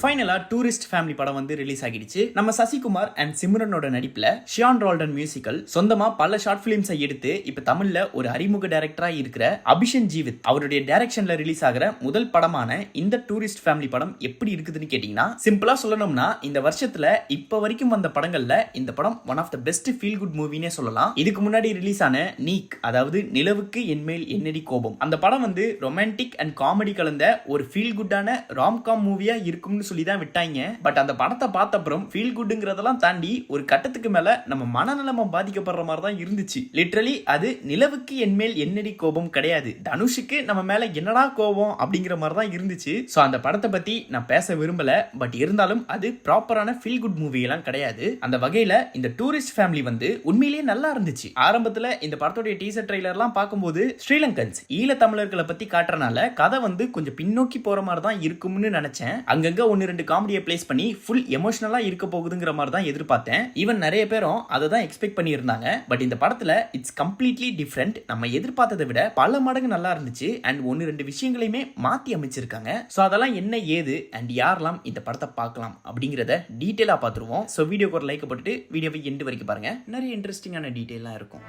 ஃபைனலா tourist family படம் வந்து ரிலீஸ் ஆகிடுச்சு. நம்ம சசிகுமார் அண்ட் சிம்ரனோட நடிப்புல ஷியான் ரால்டன் மியூசிக்கல் சொந்தமா பல ஷார்ட் பிலிம்ஸை எடுத்து இப்ப தமிழ்ல ஒரு அறிமுக டைரக்டரா இருக்கிற அபிஷன் ஜீவித் அவருடைய டைரக்ஷன்ல ரிலீஸ் ஆகிற முதல் படமான இந்த டூரிஸ்ட் ஃபேமிலி படம் எப்படி இருக்குதுன்னு கேட்டீங்கன்னா, சிம்பிளா சொல்லணும்னா இந்த வருஷத்துல இப்ப வரைக்கும் வந்த படங்கள்ல இந்த படம் one of the best feel good மூவினே சொல்லலாம். இதுக்கு முன்னாடி ரிலீஸ் ஆன நீக், அதாவது நிலவுக்கு என்மேல் என்னடி கோபம், அந்த படம் வந்து ரொமான்டிக் அண்ட் காமெடி கலந்த ஒரு ஃபீல் குட்டான ராம்காம் மூவியா இருக்கும்னு சொல்லி தான் விட்டாங்க. பட் அந்த படத்தை பார்த்த அப்புறம் ஃபீல் குட்ங்கிறதெல்லாம் தாண்டி ஒரு கட்டத்துக்கு மேல நம்ம மனநலம் பாதிக்கப்படுற மாதிரி தான் இருந்துச்சு. லிட்டரலி அது நிலவுக்கு என்மேல் என்னடி கோபம் கிடையாது, தனுஷுக்கு நம்ம மேல என்னடா கோபம் அப்படிங்கிற மாதிரி தான் இருந்துச்சு. சோ அந்த படத்தை பத்தி நான் பேச விரும்பல. பட் இருந்தாலும் அது ப்ராப்பரான ஃபீல் குட் மூவி எல்லாம் கிடையாது. அந்த வகையில இந்த டூரிஸ்ட் ஃபேமிலி வந்து உண்மையிலேயே நல்லா இருந்துச்சு. ஆரம்பத்துல இந்த படத்தோட டீசர் ட்ரெய்லர்லாம் பார்க்கும்போது ஸ்ரீலங்கன்ஸ் ஈழ தமிழர்களை பத்தி காட்டுறனால கதை வந்து கொஞ்சம் பின்னோக்கி போற மாதிரி தான் இருக்கும்னு நினைச்சேன். அங்கங்க ஒன்னு ரெண்டு காமெடியை பிளேஸ் பண்ணி ஃபுல் எமோஷனலா இருக்க போகுதுங்கிற மாதிரி தான் எதிர்பார்த்தேன். ஈவன் நிறைய பேரும் அதை தான் எக்ஸ்பெக்ட் பண்ணி இருந்தாங்க. பட் இந்த படத்துல இட்ஸ் கம்ப்ளீட்லி டிஃபரெண்ட். நம்ம எதிர்பார்த்ததை விட பல மடங்கு நல்லா இருந்துச்சு. அண்ட் ஒன்னு ரெண்டு விஷயங்களையுமே மாத்தி அமைச்சிருக்காங்க. சோ அதெல்லாம் என்ன ஏது அண்ட் யாரெல்லாம் இந்த படத்தை பார்க்கலாம் அப்படிங்கறத டீடைலா பார்த்துருவோம். சோ வீடியோக்கு ஒரு லைக் போட்டுட்டு வீடியோவை எண்டு வரைக்கும் பாருங்க. நிறைய இன்ட்ரெஸ்டிங்கான டீடைல்லாம் இருக்கும்.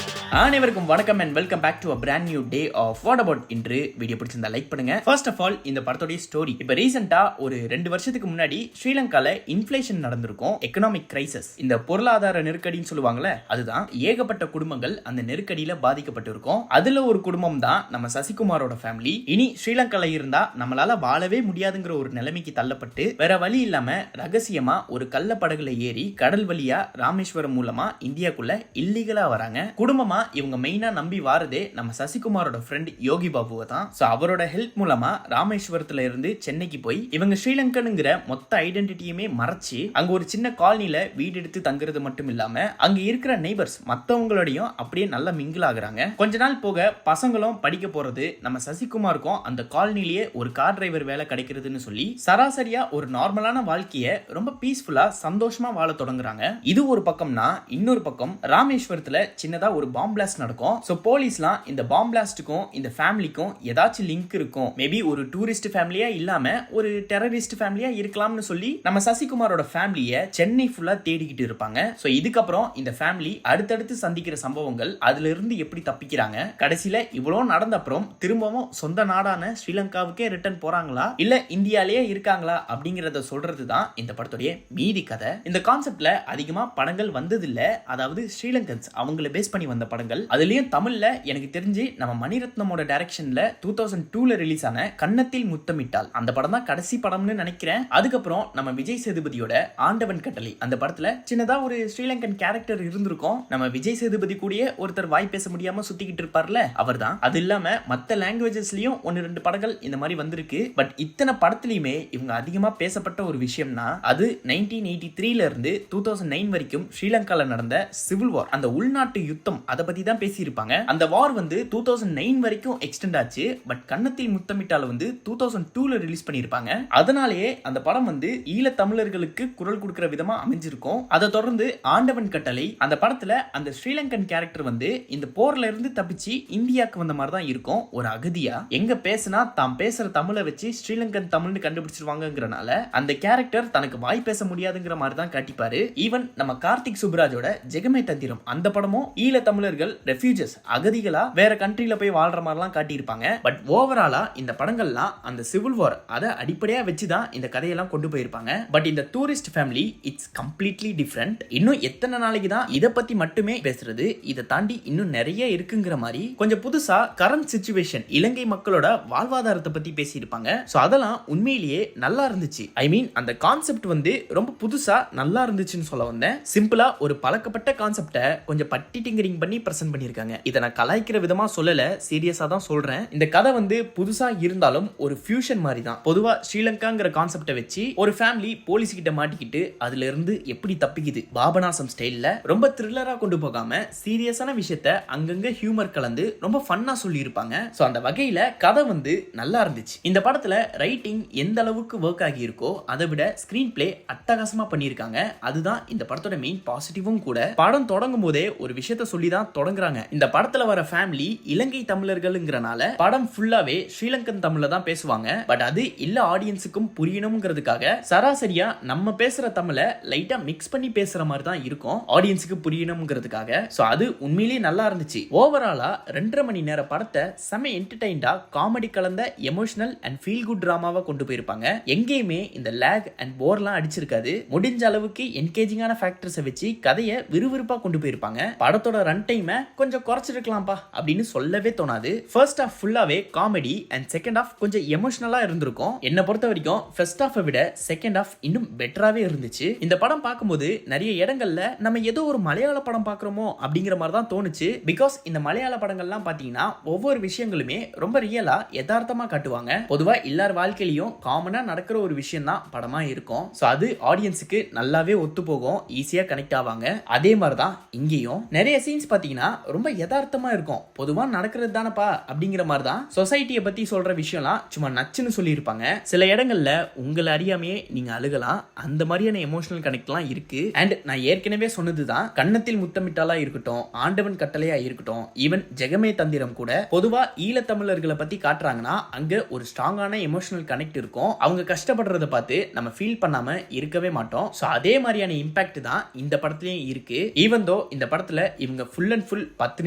அனைவருக்கும் வணக்கம் and welcome back to a brand new day of What About இன்று வீடியோ பிடிச்சிருந்தா லைக் பண்ணுங்க. ஃபர்ஸ்ட் ஆஃப் ஆல் இந்த படத்தோட ஸ்டோரி, இப்ப ரீசெண்டா ஒரு 2 வருஷத்துக்கு முன்னாடி ஸ்ரீலங்கால இன்ஃப்ளேஷன் நடந்திருக்கும், எக்கனாமிக் கிரைசிஸ், இந்த பொருளாதார நெருக்கடின்னு சொல்லுவாங்கல்ல, அதுதான். ஏகப்பட்ட குடும்பங்கள் அந்த நெருக்கடியில பாதிக்கப்பட்டு இருக்கும். அதுல ஒரு குடும்பம் தான் நம்ம சசிகுமாரோட ஃபேமிலி. இனி ஸ்ரீலங்கால இருந்தா நம்மளால வாழவே முடியாதுங்கிற ஒரு நிலைமைக்கு தள்ளப்பட்டு வேற வழி இல்லாம ரகசியமா ஒரு கள்ள படகுல ஏறி கடல் வழியா ராமேஸ்வரம் மூலமா இந்தியாக்குள்ள இல்லீகலா வராங்க. குடும்பமா இவங்க மெயினா நம்பி வாரதே நம்ம சசிகுமாரோட ஃப்ரெண்ட் யோகி பாபுவை தான். சோ அவரோட ஹெல்ப் மூலமா ராமேஸ்வரத்துல இருந்து சென்னைக்கு போய் இவங்க ஸ்ரீலங்கனுங்கிற மொத்த ஐடென்டிட்டியுமே மறைச்சு அங்க ஒரு சின்ன காலனில வீடு எடுத்து தங்குறது மட்டும் இல்லாம அங்க இருக்கிற நெய்பர்ஸ் மத்தவங்களோடையும் அப்படியே நல்லா மிங்கிள் ஆகுறாங்க. கொஞ்ச நாள் போக பசங்களும் படிக்க போறது, நம்ம சசிகுமாருக்கும் அந்த காலனிலேயே ஒரு கார் டிரைவர் வேலை கிடைக்கிறதுன்னு சொல்லி சராசரியா ஒரு நார்மலான வாழ்க்கைய ரொம்ப பீஸ்ஃபுல்லா சந்தோஷமா வாழ தொடங்குறாங்க. இது ஒரு பக்கம்னா, இன்னொரு பக்கம் ராமேஸ்வரத்துல சின்னதா ஒரு பாம்பு பிளாஸ்ட் நடக்கும். சோ போலீஸ்லாம் இந்த பாம்பு பிளாஸ்டுக்கும் இந்த ஃபேமிலிக்கும் ஏதாச்சும் லிங்க் இருக்கும், மேபி ஒரு டூரிஸ்ட் ஃபேமிலியா இல்லாம ஒரு டெரரிஸ்ட் ஃபேமிலியா இருக்கலாம்னு சொல்லி நம்ம சசிகுமாரோட ஃபேமிலியை சென்னை ஃபுல்லா தேடிக்கிட்டு இருப்பாங்க. சோ இதுக்கப்புறம் இந்த ஃபேமிலி அடுத்தடுத்து சந்திக்கிற சம்பவங்கள், அதுல இருந்து எப்படி தப்பிக்கிறாங்க, கடைசியில இவ்வளவு நடந்த அப்புறம் திரும்பவும் சொந்த நாடான ஸ்ரீலங்காவுக்கே ரிட்டர்ன் போறாங்களா இல்ல இந்தியாலேயே இருக்காங்களா அப்படிங்கறத சொல்றது தான் இந்த படத்துடைய மீதி கதை. இந்த கான்செப்ட்ல அதிகமா படங்கள் வந்ததில்ல, அதாவது ஸ்ரீலங்கன்ஸ் அவங்களை பேஸ் பண்ணி வந்த படங்கள். அதுலயும் தமிழ்ல எனக்கு தெரிஞ்சு நம்ம மணிரத்னமோட டைரக்ஷன்ல 2002ல ரிலீஸ் ஆன கன்னத்தில் முத்தமிட்டால் அந்த படம் தான் கடைசி படம்னு நினைக்கிறேன். அதுக்கப்புறம் நம்ம விஜய் சேதுபதியோட ஆண்டவன் கட்டளை, அந்த படத்துல சின்னதா ஒரு ஸ்ரீலங்கன் கேரக்டர் இருந்திருக்கும். நம்ம விஜய் சேதுபதி கூடயே ஒருத்தர் வாய் பேச முடியாம சுத்திக்கிட்டு இருப்பார்ல, அவர் தான். அது இல்லாம மத்த லாங்குவேஜஸ்லயும் 1-2 படங்கள் இந்த மாதிரி வந்திருக்கு. பட் இத்தனை படத்துலயுமே இவங்க அதிகமா பேசப்பட்ட ஒரு விஷயம்னா அது 1983ல இருந்து 2009 வரைக்கும் ஸ்ரீலங்கால நடந்த சிவில் வார், அந்த உள்நாட்டு யுத்தம், அதை பத்தி தான் பேசியிருப்பாங்க. அந்த வார் வந்து 2009 வரைக்கும் எக்ஸ்டெண்ட் ஆச்சு. பட் கன்னத்தில் முத்தமிட்டால வந்து 2002ல ரிலீஸ் பண்ணியிருப்பாங்க. அதனாலேயே அந்த படம் வந்து ஈழ தமிழர்களுக்கு குரல் கொடுக்கிற விதமா அமைஞ்சிருக்கும். அதை தொடர்ந்து ஆண்டவன் கட்டளை, அந்த படத்துல அந்த ஸ்ரீலங்கன் கேரக்டர் வந்து இந்த போர்ல இருந்து தப்பிச்சு இந்தியாவுக்கு வந்த மாதிரி தான் இருக்கும். ஒரு அகதியா எங்க பேசினா தாம் பேசுற தமிழை வச்சு ஸ்ரீலங்கன் தமிழ்னு கண்டுபிடிச்சிருவாங்கிறனால அந்த கேரக்டர் தனக்கு வாய் பேச முடியாதுங்கிற மாதிரி தான் காட்டிப்பாரு. ஈவன் நம்ம கார்த்திக் சுப்ராஜோட ஜெகமே தந்திரம், அந்த படமும் ஈழ தமிழர்கள் ரெஃப்யூஜஸ் அகதிகளா வேற கண்ட்ரில போய் வாழ்ற மாதிரிலாம் காட்டியிருப்பாங்க. பட் ஓவராலா இந்த படங்கள்லாம் அந்த சிவில் வார் அதை அடிப்படையா வச்சு தான் இந்த கதையெல்லாம் கொண்டு போயிருப்பாங்க. பட் இந்த tourist family it's completely different. இன்னும் எத்தனை நாளைக்கு தான் இதை பத்தி மட்டுமே பேசுறது, இதை தாண்டி இன்னும் நிறைய இருக்குங்கிற மாதிரி கொஞ்சம் புதுசா கரண்ட் சிச்சுவேஷன், இலங்கை மக்களோட வாழ்வாதாரத்தை பத்தி பேசியிருப்பாங்க. சோ அதெல்லாம் உண்மையிலேயே நல்லா இருந்துச்சு. ஐ மீன் அந்த கான்செப்ட் வந்து ரொம்ப புதுசா நல்லா இருந்துச்சுன்னு சொல்ல வந்தேன். சிம்பிளா ஒரு பழக்கப்பட்ட கான்செப்டை கொஞ்சம் பட்டிட்டிங்கரிங் பண்ணி பிரசன்ட் பண்ணிருக்காங்க. இதை நான் கலாய்க்கிற விதமா சொல்லல, சீரியஸா தான் சொல்றேன். இந்த கதை வந்து புதுசா இருந்தாலும் ஒரு ஃபியூஷன் மாதிரி தான். பொதுவா ஸ்ரீலங்காங்கிற கான்செப்டை வச்சு ஒரு ஃபேமிலி போலீஸ் கிட்ட மாட்டிக்கிட்டு அதுல இருந்து எப்படி தப்பிக்குது, பாபநாசம் ஸ்டைல்ல ரொம்ப த்ரில்லரா கொண்டு போகாம சீரியஸான விஷயத்த அங்கங்க ஹியூமர் கலந்து ரொம்ப ஃபன்னா சொல்லி இருப்பாங்க. சோ அந்த வகையில கதை வந்து நல்லா இருந்துச்சு. இந்த படத்துல ரைட்டிங் எந்த அளவுக்கு ஒர்க் ஆகி இருக்கோ அதை விட ஸ்கிரீன் பிளே அட்டகாசமா பண்ணியிருக்காங்க. அதுதான் இந்த படத்தோட மெயின் பாசிட்டிவும் கூட. படம் தொடங்கும் போதே ஒரு விஷயத்த சொல்லி தான் தான் தொடங்குறாங்க. இந்த படத்துல வர ஃபேமிலி இலங்கை தமிழர்கள்ங்கறனால படம் ஃபுல்லாவே ஸ்ரீலங்கன் தமிழ்ல தான் பேசுவாங்க. பட் அது இல்ல ஆடியன்ஸுக்கும் புரியணும்ங்கிறதுக்காக சராசரியா நம்ம பேசுற தமிழ லைட்டா மிக்ஸ் பண்ணி பேசுற மாதிரி தான் இருக்கும் ஆடியன்ஸுக்கு புரியணும்ங்கிறதுக்காக. சோ அது உண்மையிலேயே நல்லா இருந்துச்சு. ஓவராலா 2.5 மணி நேர படத்தை செம என்டர்டைன்டா காமெடி கலந்த எமோஷனல் அண்ட் ஃபீல் குட் டிராமாவா கொண்டு போயிருப்பாங்க. எங்கேயுமே இந்த லேக் அண்ட் போர்லாம் அடிச்சிருக்காது. முடிஞ்ச அளவுக்கு என்கேஜிங்கான ஃபேக்டர்ஸை வச்சு கதையை விறுவிறுப்பா கொண்டு போயிருப்பாங்க. படத்தோட ரன் டைமை கொஞ்சம் குறைச்சிருக்கலாம்ப்பா அப்படின்னு சொல்லவே தோணாது. ஃபர்ஸ்ட் ஹாஃப் ஃபுல்லாவே காமெடி அண்ட் செகண்ட் ஹாஃப் கொஞ்சம் எமோஷனலா இருந்திருக்கும். என்ன பொறுத்த வரைக்கும் ஃபர்ஸ்ட் ஹாஃபை விட செகண்ட் ஹாஃப் இன்னும் பெட்டராவே இருந்துச்சு. இந்த படம் பார்க்கும்போது நிறைய இடங்கள்ல நம்ம ஏதோ ஒரு மலையாள படம் பார்க்குறோமோ அப்படிங்கிற மாதிரி தான் தோணுச்சு. பிகாஸ் இந்த மலையாள படங்கள்லாம் பார்த்தீங்கன்னா ஒவ்வொரு விஷயங்களுமே ரொம்ப ரியலா யதார்த்தமா காட்டுவாங்க. பொதுவா எல்லார் வாழ்க்கையிலையும் காமனா நடக்கிற ஒரு விஷயம் தான் படமா இருக்கும். சோ அது ஆடியன்ஸுக்கு நல்லாவே ஒத்து போகும், ஈஸியா கனெக்ட் ஆவாங்க. அதே மாதிரி தான் இங்கேயும் நிறைய சீன்ஸ் பார்த்தீங்கன்னா ரொம்ப யதார்த்தமா இருக்கும். பொதுவா நடக்கிறது தானப்பா அப்படிங்கிற மாதிரி தான் சொசைட்டியை பத்தி சொல்ற விஷயம்லாம் சும்மா நச்சுன்னு சொல்லியிருப்பாங்க. சில இடங்கள்ல உங்களை அறியாமையே நீங்க அழுகலாம். அந்த மாதிரியான எமோஷனல் கனெக்ட்லாம் இருக்கு. அண்ட் நான் ஏற்கனவே சொன்னதுதான், கன்னத்தில் முத்தமிட்டாலா இருக்கட்டும், ஆண்டவன் கட்டளையா இருக்கட்டும், ஈவன் ஜெகமே தந்திரம் கூட பொதுவா ஈழத்தமிழர்களை பத்தி காட்டுறாங்கன்னா அங்க ஒரு ஸ்ட்ராங்கான எமோஷனல் கனெக்ட் இருக்கும். அவங்க கஷ்டப்படுறத பார்த்து நம்ம ஃபீல் பண்ணாம இருக்கவே மாட்டோம். சோ அதே மாதிரியான இம்பாக்ட் தான் இந்த படத்துலயும் இருக்கு. ஈவன் தோ இந்த படத்துல இவங்க ஃபுல் அண்ட் ஃபுல் 10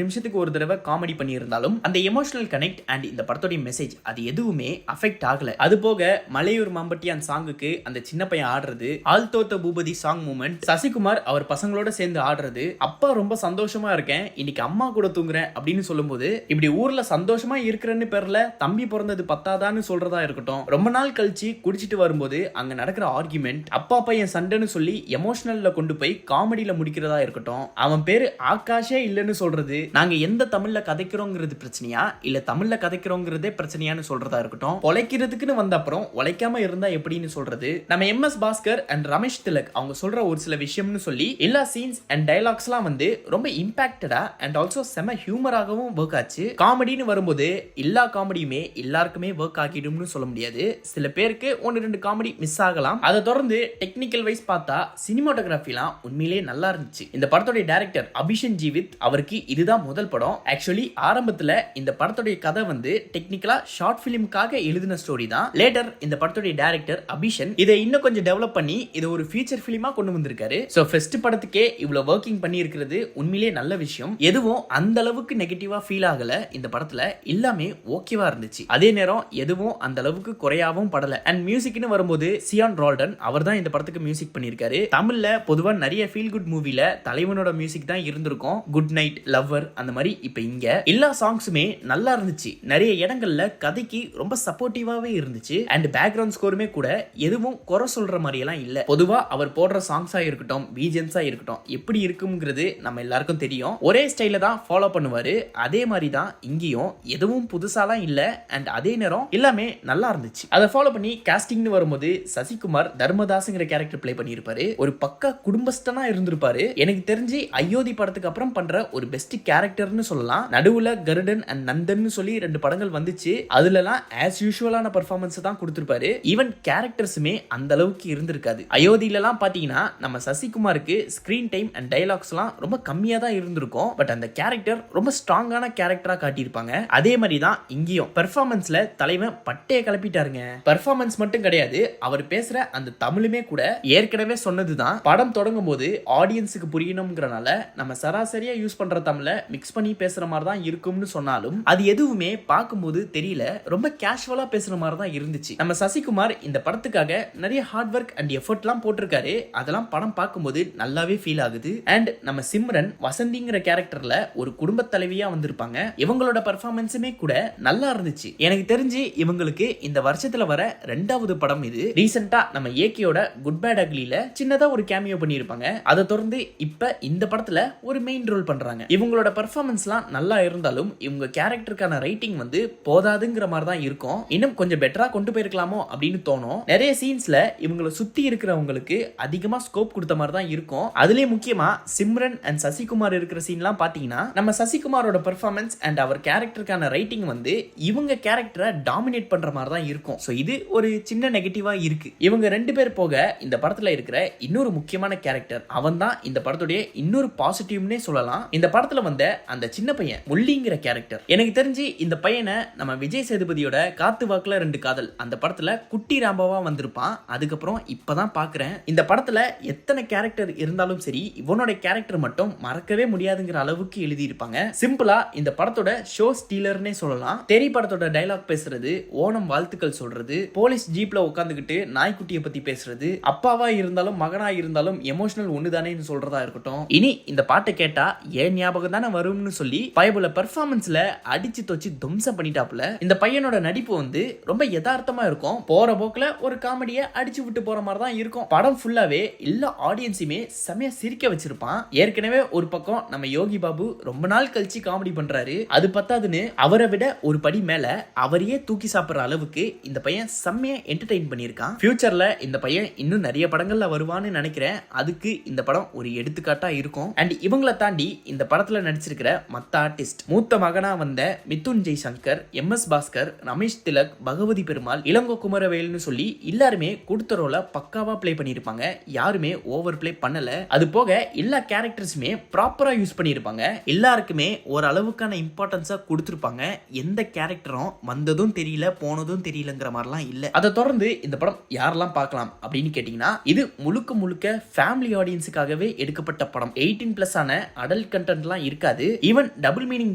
நிமிஷத்துக்கு ஒரு தடவை காமெடி பண்ணி இருந்தாலும் அந்த எமோஷனல் கனெக்ட் அண்ட் இந்த படத்தோட மெசேஜ் அது எதுவுமே அஃபெக்ட் ஆகல. அது போக மலையூர் மாம்பட்டியான் சாங்குக்கு அந்த சின்ன பையன் ஆடுறது, ஆல் தோத்த பூபதி சாங் மூமெண்ட், சசிகுமார் அவர் பசங்களோட சேர்ந்து ஆடுறது, அப்பா ரொம்ப சந்தோஷமா இருக்கேன் இன்னைக்கு அம்மா கூட தூங்குறேன் அப்படின்னு சொல்லும்போது இப்படி ஊர்ல சந்தோஷமா இருக்கிறேன்னு பேர்ல தம்பி பிறந்தது பத்தாதான்னு சொல்றதா இருக்கட்டும், ரொம்ப நாள் கழிச்சு குடிச்சிட்டு வரும்போது அங்க நடக்கிற ஆர்குமெண்ட், அப்பா பையன் சண்டைன்னு சொல்லி எமோஷனல்ல கொண்டு போய் காமெடியில முடிக்கிறதா இருக்கட்டும், அவன் பேரு ஆகாஷே இல்லைன்னு சொல்றது, நாங்க எந்த தமிழ்ல கதைக்கிறோங்கிறது பிரச்சனையா இல்ல தமிழ்ல கதைக்கிறோங்கிறதே பிரச்சனையான்னு சொல்றதா இருக்கட்டும், பொழைக்கிறதுக்குன்னு வந்த அப்புறம் உழைக்காம இருந்தா எப்படின்னு சொல்றது, நம்ம எம்.எஸ். பாஸ்கர் அண்ட் ரமேஷ் திலக் அவங்க சொல்ற ஒரு சில விஷயம்னு சொல்லி எல்லா சீன்ஸ் அண்ட் டயலாக்ஸ்லாம் வந்து ரொம்ப இம்பாக்டடா அண்ட் ஆல்சோ செம ஹியூமராகவும் ஒர்க் ஆச்சு. காமெடின்னு வரும்போது எல்லா காமெடியுமே எல்லாருக்குமே ஒர்க் ஆகிடும்னு சொல்ல முடியாது. சில பேருக்கு 1-2 காமெடி மிஸ் ஆகலாம். அதை தொடர்ந்து டெக்னிக்கல் வைஸ் பார்த்தா சினிமாட்டோகிராஃபிலாம் உண்மையிலேயே நல்லா இருந்துச்சு. இந்த படத்தோட டைரக்டர் அபிஷன் ஜீவித், அவருக்கு இதுதான் முதல் படம். ஆக்சுவலி ஆரம்பத்துல இந்த படத்தோட கதை வந்து டெக்னிக்கலா ஷார்ட் பிலிமுக்காக எழுதின ஸ்டோரி தான். லேட்டர் இந்த படத்தோட டைரக்டர் அபிஷன் இதை இன்னும் கொஞ்சம் டெவலப் பண்ணி இதை ஒரு ஃபீச்சர் பிலிமா கொண்டு வந்திருக்காரு. சோ ஃபர்ஸ்ட் படத்துக்கே இவ்வளவு ஒர்க்கிங் பண்ணி இருக்கிறது உண்மையிலேயே நல்ல விஷயம். எதுவும் அந்த அளவுக்கு நெகட்டிவா ஃபீல் ஆகல. இந்த படத்துல எல்லாமே ஓகேவா இருந்துச்சு. அதே நேரம் எதுவும் அந்த அளவுக்கு குறையாவும் படல. அண்ட் மியூசிக்னு வரும்போது சியான் ரால்டன் அவர் தான் இந்த படத்துக்கு மியூசிக் பண்ணியிருக்காரு. தமிழ்ல பொதுவா நிறைய ஃபீல் குட் மூவில தலைவனோட மியூசிக் தான் இருந்திருக்கும். குட் நைட், லவ்வர் அந்த மாதிரி. இப்ப இங்க எல்லா சாங்ஸுமே நல்லா இருந்துச்சு. நிறைய இடங்கள்ல கதைக்கு ரொம்ப சப்போர்ட்டிவாவே இருந்துச்சு. அண்ட் பேக்ரவுண்ட் ஸ்கோருமே கூட எதுவும் குறை சொல்ற மாதிரி எல்லாம் இல்ல. பொதுவா அவர் போடுற சாங்ஸா இருக்கட்டும், பிஜிஎம்ஸா இருக்கட்டும், எப்படி இருக்குங்கிறது நம்ம எல்லாருக்கும் தெரியும். ஒரே ஸ்டைல தான் ஃபாலோ பண்ணுவாரு. அதே மாதிரி தான் இங்கேயும் எதுவும் புதுசாலாம் இல்ல. அண்ட் அதே நேரம் எல்லாமே நல்லா இருந்துச்சு. அதை ஃபாலோ பண்ணி காஸ்டிங்னு வரும்போது சசிகுமார் தர்மதாஸ்ங்கிற கேரக்டர் பிளே பண்ணியிருப்பாரு. ஒரு பக்கா குடும்பஸ்தனா இருந்திருப்பாரு. எனக்கு தெரிஞ்சு அயோத்தி படத்துக்கு அப்புறம் பண்ற ஒரு பெஸ்ட் கேரக்டர்னு சொல்லலாம். நடுவுல கருடன் அண்ட் நந்தன் சொல்லி 2 படங்கள் வந்துச்சு. அதுலலாம் ஆஸ் யூஷுவலான பெர்ஃபார்மன்ஸ் தான் கொடுத்திருப்பாரு. ஈவன் கேரக்டர்ஸுமே அந்த அளவுக்கு இருந்திருக்காது. அயோத்தியிலலாம் பாத்தீங்கன்னா நம்ம சசிகுமாருக்கு ஸ்கிரீன் டைம் அண்ட் டயலாக்ஸ்லாம் ரொம்ப கம்மியா தான் இருந்திருக்கும். பட் அந்த கேரக்டர் ரொம்ப ஸ்ட்ராங்கான கேரக்டரா காட்டியிருப்பாங்க. அதே மாதிரி தான் இங்கேயும் பெர்ஃபார்மன்ஸ்ல தலைவன் பட்டைய கிளப்பிட்டாருங்க. பெர்ஃபார்மன்ஸ் மட்டும் கிடையாது, அவர் பேசுற அந்த தமிழுமே கூட ஏற்கனவே சொன்னதுதான். படம் தொடங்கும் போது ஆடியன்ஸுக்கு புரியணும்ங்கறனால நம்ம சராசரியா யூஸ் பண்ற தமிழ மிக்ஸ் பண்ணி பேசுற மாதிரி தான் இருக்கும்னு சொன்னாலும் அது எதுவுமே பார்க்கும்போது தெரியல. ரொம்ப கேஷுவலா பேசுற மாதிரி தான் இருந்துச்சு. நம்ம சசிகுமார் இந்த படத்துக்காக நிறைய ஹார்ட் ஒர்க் அண்ட் எஃபர்ட்லாம் போட்டிருக்காரு. அதெல்லாம் படம் பார்க்கும்போது நல்லாவே ஃபீல் ஆகுது. அண்ட் நம்ம சிம்ரன் வசந்திங்கிற கேரக்டர்ல ஒரு குடும்ப தலைவியா வந்திருப்பாங்க. இவங்களோட பெர்ஃபார்மன்ஸுமே கூட நல்லா இருந்துச்சு. எனக்கு தெரிஞ்சு இவங்களுக்கு இந்த வருஷத்துல வர 2வது படம் இது. ரீசெண்டா நம்ம ஏகேயோட குட் பேட் அக்லில சின்னதா ஒரு கேமியோ பண்ணியிருப்பாங்க. அதை தொடர்ந்து இப்ப இந்த படத்துல ஒரு மெயின் ரோல் பண்றாங்க. இவங்களோட பெர்ஃபார்மன்ஸ்லாம் நல்லா இருந்தாலும் இவங்க கேரக்டருக்கான ரைட்டிங் வந்து போதாதுங்கிற மாதிரி தான் இருக்கும். இன்னும் கொஞ்சம் பெட்டரா கொண்டு போயிருக்கலாமோ அப்படின்னு தோணும். நிறைய சீன்ஸ்ல இவங்களை சுத்தி இருக்கிறவங்களுக்கு அதிகமா ஸ்கோப் கொடுத்த மாதிரி தான் இருக்கும். அதுலயே முக்கியமா சிம்ரன் அண்ட் சசிகுமார் இருக்கிற சீன்லாம் பாத்தீங்கன்னா நம்ம சசிகுமாரோட பெர்ஃபார்மன்ஸ் அண்ட் அவர் கேரக்டருக்கான ரைட்டிங் வந்து இவங்க கேரக்டரை டாமினேட் பண்ற மாதிரி தான் இருக்கும். சோ இது ஒரு சின்ன நெகட்டிவா இருக்கு. இவங்க 2 பேர் போக இந்த படத்துல இருக்கிற இன்னொரு முக்கியமான கேரக்டர் அவன் தான் இந்த படத்துடைய இன்னொரு பாசிட்டிவ்னே சொல்லலாம். இந்த படத்துல வந்த அந்த சின்ன பையன் முள்ளிங்கிற கேரக்டர், எனக்கு தெரிஞ்சு இந்த பையனை நம்ம விஜய் சேதுபதியோட காத்து வாக்குல 2 காதல் அந்த படத்துல குட்டி ராம்பாவா வந்திருப்பான். அதுக்கப்புறம் இப்பதான் பாக்குறேன் இந்த படத்துல எத்தனை கேரக்டர் இருந்தாலும் சரி இவனோட கேரக்டர் மட்டும் மறக்கவே முடியாதுங்கிற அளவுக்கு எழுதியிருப்பாங்க. சிம்பிளா இந்த படத்தோட ஷோ ஸ்டீலர்னே சொல்லலாம். தெரி படத்தோட டைலாக் பேசுறது, ஓணம் வாழ்த்துக்கள் சொல்றது, போலீஸ் ஜீப்ல உட்காந்துக்கிட்டு நாய்க்குட்டியை பத்தி பேசுறது, அப்பாவா இருந்தாலும் மகனா இருந்தாலும் எமோஷனல் ஒண்ணுதானேன்னு சொல்றதா இருக்கட்டும். இனி இந்த பாட்டை கேட்டா ஏன் ஞாபகம் தானே வரும்னு சொல்லி பயபுல பெர்ஃபார்மன்ஸ்ல அடிச்சு தொச்சு தும்சம் பண்ணிட்டாப்ல. இந்த பையனோட நடிப்பு வந்து ரொம்ப யதார்த்தமா இருக்கும். போற போக்குல ஒரு காமெடியை அடிச்சு விட்டு போற மாதிரி தான் இருக்கும். படம் ஃபுல்லாவே எல்லா ஆடியன்ஸுமே செமையா சிரிக்க வச்சிருப்பான். ஏற்கனவே ஒரு பக்கம் நம்ம யோகி பாபு ரொம்ப நாள் கழிச்சு காமெடி பண்றாரு, அது பத்தாதுன்னு அவரை விட ஒரு படி மேல அவரையே தூக்கி சாப்பிடுற அளவுக்கு இந்த பையன் செம்மையா என்டர்டெயின் பண்ணியிருக்கான். ஃபியூச்சர்ல இந்த பையன் இன்னும் நிறைய படங்கள்ல வருவான்னு நினைக்கிறேன். அதுக்கு இந்த படம் ஒரு எடுத்துக்காட்டா இருக்கும். அண்ட் இவங்களை தாண்டி இந்த படத்துல நடிச்சிருக்கிற மத்த ஆர்டிஸ்ட், மூத்த மகனா வந்த மிதுன் ஜெய்சங்கர், எம்.எஸ். பாஸ்கர், ரமேஷ் திலக், பகவதி பெருமாள், இளங்கோ குமரவேல்னு சொல்லி எல்லாருமே கொடுத்த ரோல பக்காவா பிளே பண்ணிருப்பாங்க. யாருமே ஓவர் பிளே பண்ணல. அது போக எல்லா கேரக்டர்ஸுமே ப்ராப்பரா யூஸ் பண்ணிருப்பாங்க. எல்லாருக்குமே ஒரு அளவுக்கான இம்பார்ட்டன்ஸா கொடுத்திருப்பாங்க. எந்த கேரக்டரும் வந்ததும் தெரியல போனதும் தெரியலங்கிற மாதிரிலாம் இல்ல. அதை தொடர்ந்து இந்த படம் யாரெல்லாம் பார்க்கலாம் அப்படின்னு கேட்டீங்கன்னா, இது முழுக்க முழுக்க ஃபேமிலி ஆடியன்ஸுக்காகவே எடுக்கப்பட்ட படம். 18+ ஆன அடல்ட் கண்டென்ட்லாம் இருக்காது. ஈவன் டபுள் மீனிங்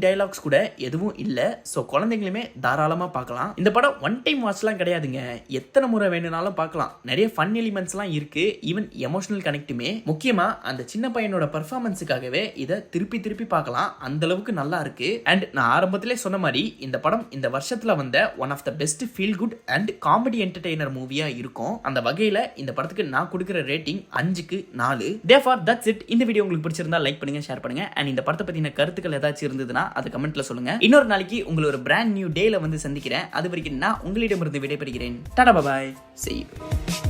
டயலாக்ஸ் கூட எதுவும் இல்ல. சோ குழந்தைங்களுமே தாராளமா பார்க்கலாம். இந்த படம் ஒன் டைம் வாட்ச்லாம் கிடையாதுங்க, எத்தனை முறை வேணும்னாலும் பார்க்கலாம். நிறைய ஃபன் எலிமெண்ட்ஸ்லாம் இருக்கு. ஈவன் எமோஷனல் கனெக்ட்டுமே. முக்கியமா அந்த சின்ன பையனோட பெர்ஃபார்மன்ஸுக்காகவே இதை திருப்பி திருப்பி பார்க்கலாம். அந்த அளவுக்கு நல்லா இருக்கு. அண்ட் நான் ஆரம்பத்திலே சொன்ன மாதிரி இந்த படம் இந்த வருஷத்துல வந்த one of the best feel good and comedy entertainer மூவியா இருக்கும். அந்த வகையில இந்த படத்துக்கு நான் கொடுக்கிற ரேட்டிங் 5க்கு 4. Therefore that's it. இந்த வீடியோ உங்களுக்கு பிடிச்சிருந்தா லைக் பண்ணுங்க, ஷேர் பண்ணுங்க. அண்ட் இந்த படத்தை பத்தின கருத்துக்கள் ஏதாச்சும் இருந்ததுன்னா அது கமெண்ட்ல சொல்லுங்க. இன்னொரு நாளைக்கு உங்களை ஒரு பிராண்ட் நியூ டேல வந்து சந்திக்கிறேன். அது வரைக்கும் நான் உங்களிடமிருந்து விடைபெறுகிறேன். டாடா பாய். See you.